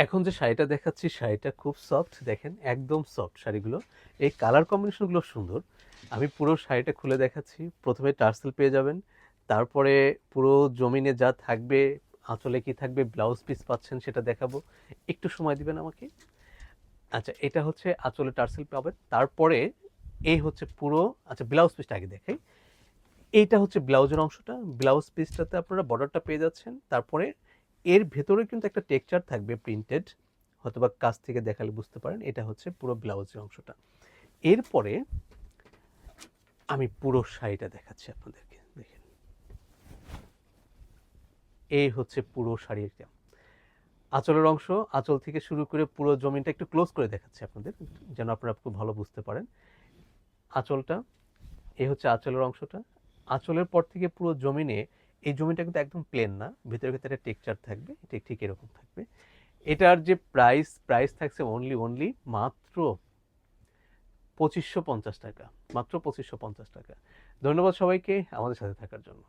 এখন যে শাড়িটা দেখাচ্ছি শাড়িটা খুব সফট, দেখেন একদম সফট শাড়িগুলো। এই কালার কম্বিনেশনগুলো সুন্দর। আমি পুরো শাড়িটা খুলে দেখাচ্ছি। প্রথমে টার্সেল পেয়ে যাবেন, তারপরে পুরো জমিনে যা থাকবে, আঁচলে কি থাকবে, ব্লাউজ পিস পাচ্ছেন সেটা দেখাবো। একটু সময় দিবেন আমাকে। আচ্ছা, এটা হচ্ছে আঁচলে টার্সেল পাবেন, তারপরে এই হচ্ছে পুরো। আচ্ছা, ব্লাউজ পিসটা আগে দেখাই। এইটা হচ্ছে ব্লাউজের অংশটা। ব্লাউজ পিসটাতে আপনারা বর্ডারটা পেয়ে যাচ্ছেন, তারপরে এর ভেতরে কিন্তু একটা টেক্সচার থাকবে প্রিন্টেড, হয়তোবা কাছ থেকে দেখালে বুঝতে পারেন। এটা হচ্ছে পুরো ব্লাউজের অংশটা। এরপরে আমি পুরো শাড়িটা দেখাচ্ছি আপনাদেরকে, দেখেন। এই হচ্ছে পুরো শাড়িটা, আঁচলের অংশ। আঁচল থেকে শুরু করে পুরো জমিনটা একটু ক্লোজ করে দেখাচ্ছি আপনাদের, যেন আপনারা খুব ভালো বুঝতে পারেন। আঁচলটা, এই হচ্ছে আঁচলের অংশটা। আঁচলের পর থেকে পুরো জমিনে, এই জমিটা কিন্তু একদম প্লেন না, ভিতরে ভিতরে টেক্সচার থাকবে, ঠিক ঠিক এরকম থাকবে। এটার যে প্রাইস থাকছে অনলি মাত্র 2550 টাকা, মাত্র 2550 টাকা। ধন্যবাদ সবাইকে আমাদের সাথে থাকার জন্য।